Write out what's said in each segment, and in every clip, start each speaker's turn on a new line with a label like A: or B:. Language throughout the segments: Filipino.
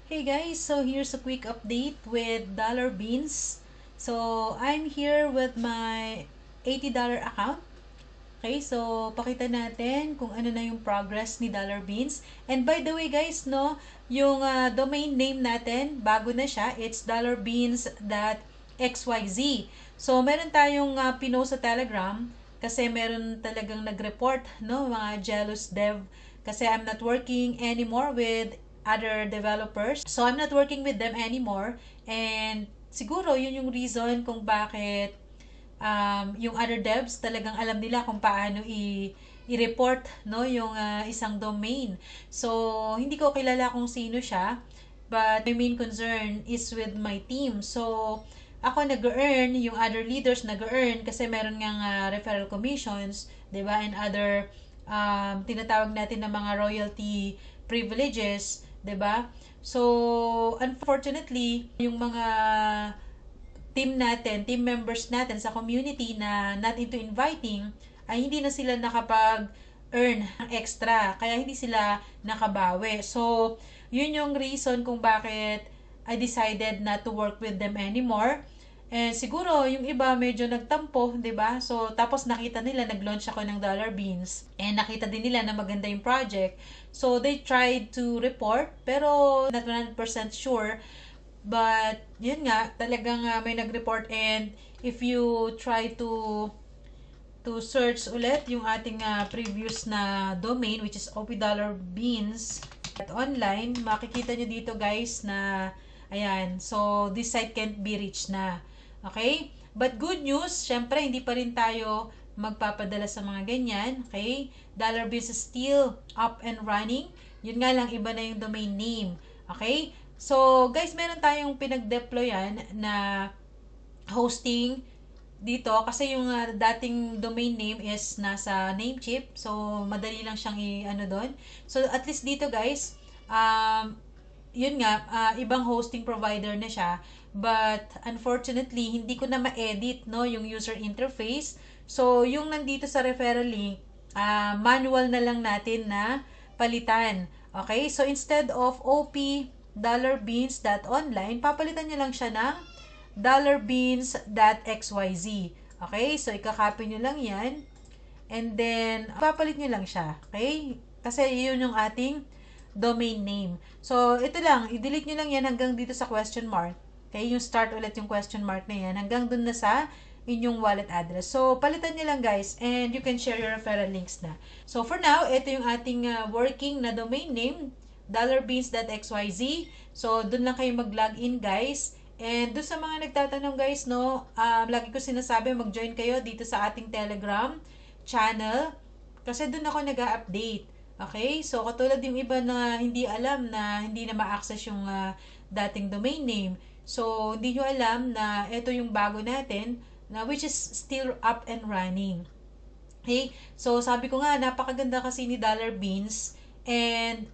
A: Hey guys, so here's a quick update with Dollar Beans. So I'm here with my $80 account. Okay, so pakita natin kung ano na yung progress ni Dollar Beans. And by the way guys, no, yung domain name natin, bago na siya, it's dollarbeans.xyz. So meron tayong pinost sa Telegram kasi meron talagang nag-report, no, mga jealous dev kasi I'm not working anymore with other developers. So I'm not working with them anymore and siguro yun yung reason kung bakit yung other devs talagang alam nila kung paano i-report no yung isang domain. So hindi ko kilala kung sino siya, but my main concern is with my team. So ako nag-earn, yung other leaders nag-earn kasi meron ngang referral commissions, 'di ba? And other tinatawag natin na mga royalty privileges, 'di ba? So unfortunately, yung mga team members natin sa community na not into inviting, ay hindi na sila nakapag-earn ng extra. Kaya hindi sila nakabawi. So, yun yung reason kung bakit I decided not to work with them anymore. And siguro, yung iba medyo nagtampo, 'di ba? So, tapos nakita nila, nag-launch ako ng Dollar Beans. And nakita din nila na maganda yung project. So, they tried to report, pero not 100% sure. But, yun nga, talagang may nag-report and if you try to search ulit yung ating previous na domain, which is OP Dollar Beans at online, makikita nyo dito guys na, ayan, so this site can't be reached na. Okay? But good news, syempre, hindi pa rin tayo magpapadala sa mga ganyan. Okay? Dollar Beans is still up and running. Yun nga lang, iba na yung domain name. Okay? So, guys, meron tayong pinag-deployan na hosting dito kasi yung dating domain name is nasa Namecheap. So, madali lang siyang i-ano doon. So, at least dito, guys, yun nga, ibang hosting provider na siya. But, unfortunately, hindi ko na ma-edit, no, yung user interface. So, yung nandito sa referral link, manual na lang natin na palitan. Okay? So, instead of dollarbeans.online, papalitan nyo lang siya ng dollarbeans.xyz. Okay? So, ikakopy nyo lang yan. And then, papalit nyo lang siya. Okay? Kasi yun yung ating domain name. So, ito lang. I-delete nyo lang yan hanggang dito sa question mark. Okay? Yung start ulit yung question mark na yan. Hanggang dun na sa inyong wallet address. So, palitan nyo lang guys. And you can share your referral links na. So, for now, ito yung ating working na domain name. dollarbeans.xyz. So, dun lang kayo mag-login guys. And dun sa mga nagtatanong guys, no, lagi ko sinasabi, mag-join kayo dito sa ating Telegram channel. Kasi dun ako nag-update. Okay? So, katulad yung iba na hindi alam na hindi na ma-access yung dating domain name. So, hindi nyo alam na ito yung bago natin, na which is still up and running. Okay? So, sabi ko nga, napakaganda kasi ni Dollar Beans. And,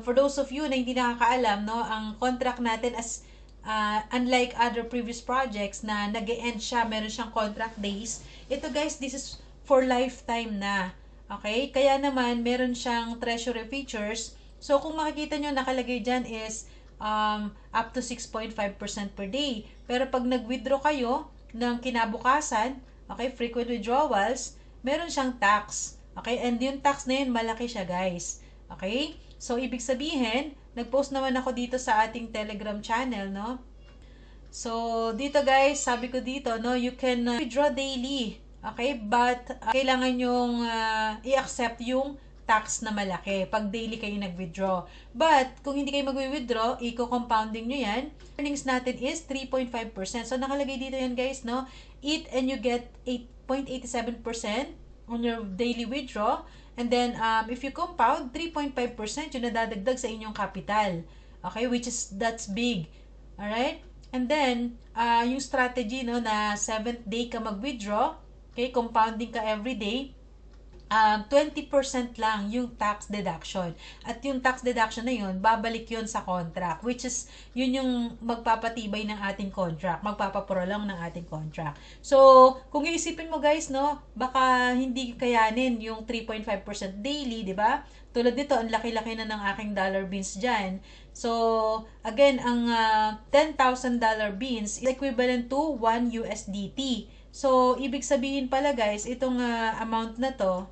A: for those of you na hindi nakakaalam, no, ang contract natin as unlike other previous projects na nag-e-end siya, meron siyang contract days. Ito guys, this is for lifetime na. Okay? Kaya naman, meron siyang treasury features. So, kung makikita nyo, nakalagay dyan is up to 6.5% per day. Pero pag nag-withdraw kayo ng kinabukasan, okay, frequent withdrawals, meron siyang tax. Okay? And yung tax na yun, malaki siya guys. Okay? So, ibig sabihin, nag-post naman ako dito sa ating Telegram channel, no? So, dito guys, sabi ko dito, no, you can withdraw daily. Okay? But, kailangan yung i-accept yung tax na malaki pag daily kayo nag-withdraw. But, kung hindi kayo mag-withdraw, i-compounding nyo yan. Earnings natin is 3.5%. So, nakalagay dito yan guys, no? Eat and you get 8.87% on your daily withdraw. And then, if you compound, 3.5% yung nadadagdag sa inyong capital. Okay? Which is, that's big. Alright? And then, yung strategy, no, na 7th day ka mag-withdraw, okay, compounding ka every day. 20% lang yung tax deduction. At yung tax deduction na yun, babalik yun sa contract, which is, yun yung magpapatibay ng ating contract, magpapaprolong ng ating contract. So, kung iisipin mo guys, no, baka hindi kayanin yung 3.5% daily, di ba? Tulad nito, ang laki-laki na ng aking dollar beans dyan. So, again, ang $10,000 beans is equivalent to 1 USDT. So, ibig sabihin pala guys, itong amount na to,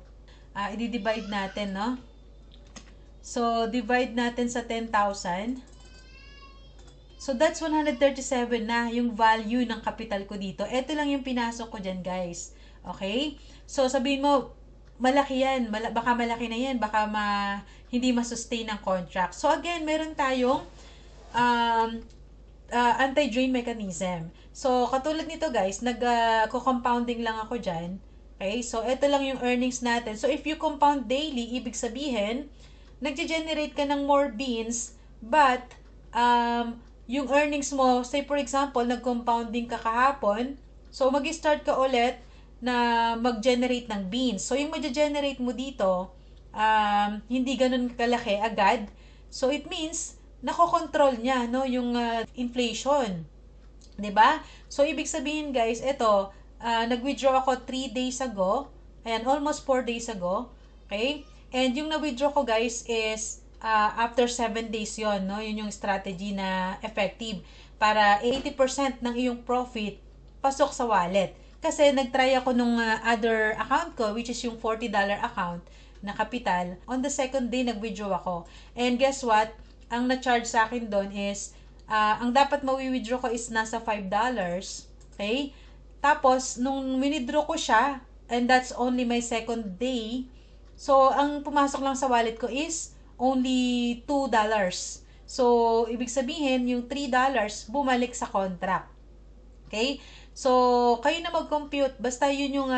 A: i-divide natin, no? So, divide natin sa 10,000. So, that's 137 na yung value ng capital ko dito. Ito lang yung pinasok ko dyan, guys. Okay? So, sabihin mo, malaki yan. Baka malaki na yan. Baka hindi ma-sustain ang contract. So, again, meron tayong anti-drain mechanism. So, katulad nito, guys, nag-compounding lang ako dyan. Okay, so ito lang yung earnings natin. So if you compound daily, ibig sabihin, nagge-generate ka ng more beans, but yung earnings mo, say for example, nag-compounding ka kahapon, so mag-start ka ulit na mag-generate ng beans. So yung mag-generate mo dito, hindi ganun kalaki agad. So it means, nako-control niya, no, yung inflation. 'Di ba? So ibig sabihin guys, ito, nag-withdraw ako 3 days ago. Ayan, almost 4 days ago. Okay? And yung na-withdraw ko guys is after 7 days yon, no? Yun yung strategy na effective para 80% ng iyong profit pasok sa wallet. Kasi nag-try ako nung other account ko, which is yung $40 account na kapital. On the second day, nag-withdraw ako. And guess what? Ang na-charge sa akin doon is, ang dapat mawi-withdraw ko is nasa $5. Okay? Tapos, nung winidraw ko siya, and that's only my second day, so, ang pumasok lang sa wallet ko is only $2. So, ibig sabihin, yung $3 bumalik sa contract. Okay? So, kayo na mag-compute, basta yun yung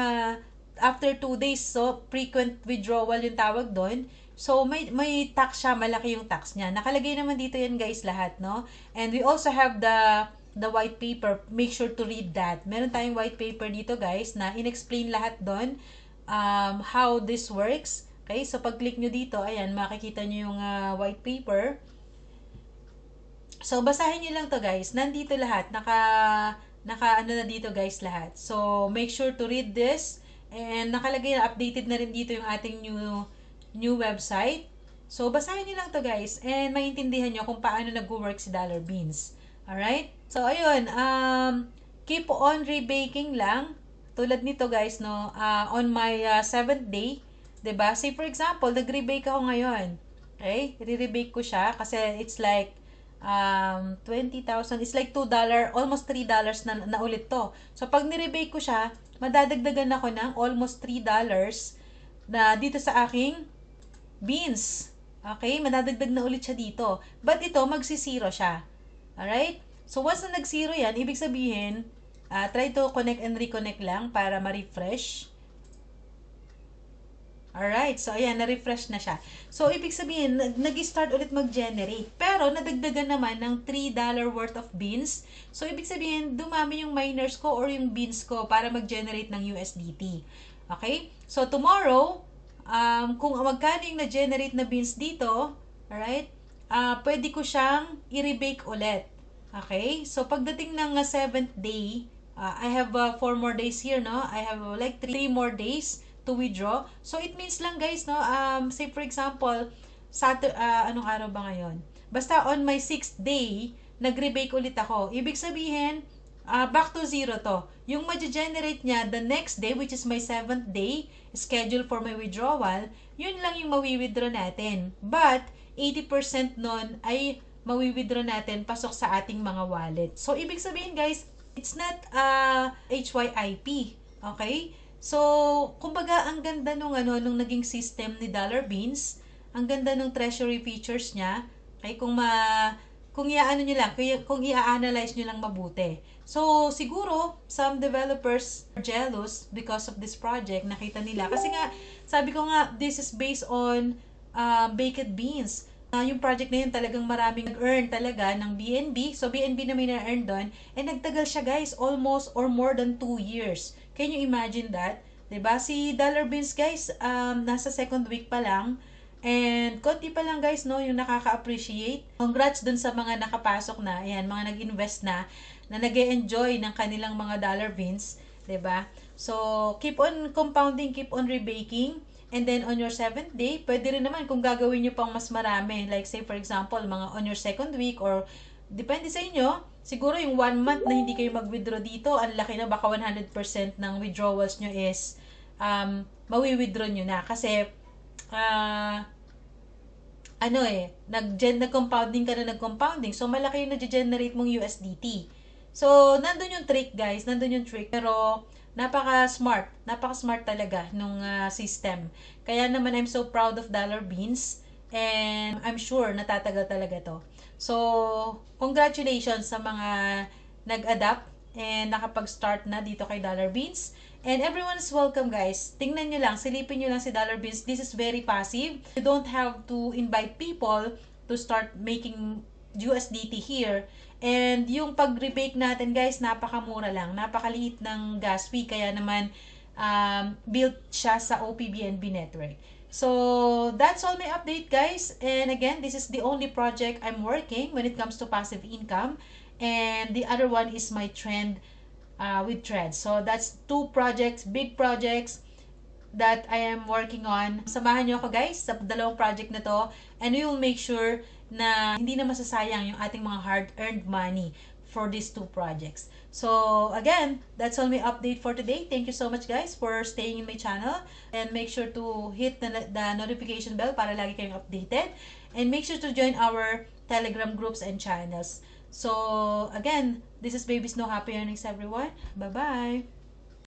A: after 2 days, so, frequent withdrawal yung tawag doon. So, may tax siya, malaki yung tax niya. Nakalagay naman dito yan guys lahat, no? And we also have the white paper. Make sure to read that. Meron tayong white paper dito guys na in-explain lahat doon how this works. Okay, so pag-click nyo dito, ayan, makikita nyo yung white paper. So, basahin nyo lang to guys. Nandito lahat. Naka ano na dito guys lahat. So, make sure to read this. And nakalagay na, updated na rin dito yung ating new website. So, basahin nyo lang to guys. And maintindihan nyo kung paano nag-work si Dollar Beans. Alright? So, ayun. Keep on rebaking lang. Tulad nito guys, no? On my 7th day, 'di ba? Say for example, nag-rebake ako ngayon. Okay? Re-rebake ko siya kasi it's like 20,000. It's like $2, almost $3 na ulit to. So, pag ni-rebake ko siya, madadagdagan ako ng almost $3 na dito sa aking beans. Okay? Madadagdag na ulit siya dito. But ito, magsisiro siya. Alright? So, once na nag-zero yan, ibig sabihin, try to connect and reconnect lang para ma-refresh. Alright, so ayan, na-refresh na siya. So, ibig sabihin, nag-start ulit mag-generate. Pero, nadagdagan naman ng $3 worth of beans. So, ibig sabihin, dumami yung miners ko or yung beans ko para mag-generate ng USDT. Okay? So, tomorrow, kung magkano yung na-generate na beans dito, alright, pwede ko siyang i-rebake ulit. Okay? So, pagdating ng 7th day, I have 4 more days here, no? I have like 3 more days to withdraw. So, it means lang guys, no? Say for example, anong araw ba ngayon? Basta on my 6th day, nag-rebake ulit ako. Ibig sabihin, back to zero to. Yung ma-generate niya the next day, which is my 7th day, schedule for my withdrawal, yun lang yung mawi-withdraw natin. But, 80% nun ay mawi-withdraw natin pasok sa ating mga wallet. So, ibig sabihin guys, it's not HYIP. Okay? So, kumbaga, ang ganda nung naging system ni Dollar Beans. Ang ganda nung treasury features niya. Okay? Kung i-analyze nyo lang mabuti. So, siguro, some developers are jealous because of this project. Nakita nila. Kasi nga, sabi ko nga, this is based on baked beans. Yung project na yun talagang maraming nag-earn talaga ng BNB. So, BNB na may na-earn doon. And nagtagal siya guys, almost or more than 2 years. Can you imagine that? 'Diba? Si Dollar Beans guys, nasa second week pa lang. And konti pa lang guys, no, yung nakaka-appreciate. Congrats dun sa mga nakapasok na, ayan, mga nag-invest na nag-e-enjoy ng kanilang mga dollar beans, 'di ba? So, keep on compounding, keep on rebaking. And then on your 7th day, pwede rin naman kung gagawin niyo pang mas marami. Like say for example, mga on your 2nd week or depende sa inyo. Siguro yung 1 month na hindi kayo mag-withdraw dito, ang laki na, baka 100% ng withdrawals nyo is mawi-withdraw nyo na. Kasi nag-compounding ka na nag-compounding. So, malaki yung nag-generate mong USDT. So, nandun yung trick, guys. Nandun yung trick. Pero, napaka-smart. Napaka-smart talaga nung system. Kaya naman, I'm so proud of Dollar Beans. And I'm sure natatagal talaga to. So, congratulations sa mga nag-adapt and nakapag-start na dito kay Dollar Beans. And everyone is welcome, guys. Tingnan nyo lang, silipin nyo lang si Dollar Beans. This is very passive. You don't have to invite people to start making USDT here. And yung pag-rebake natin, guys, napakamura lang. Napakaliit ng gas fee. Kaya naman, built siya sa OPBNB network. So, that's all my update, guys. And again, this is the only project I'm working when it comes to passive income. And the other one is my trend with Threads. So, that's 2 projects, big projects that I am working on. Samahan nyo ako, guys, sa 2 project na to. And we will make sure na hindi na masasayang yung ating mga hard-earned money for these 2 projects. So, again, that's all my update for today. Thank you so much, guys, for staying in my channel. And make sure to hit the notification bell para lagi kayong updated. And make sure to join our Telegram groups and channels. So, again, this is Baby Snow. Happy earnings, everyone. Bye-bye.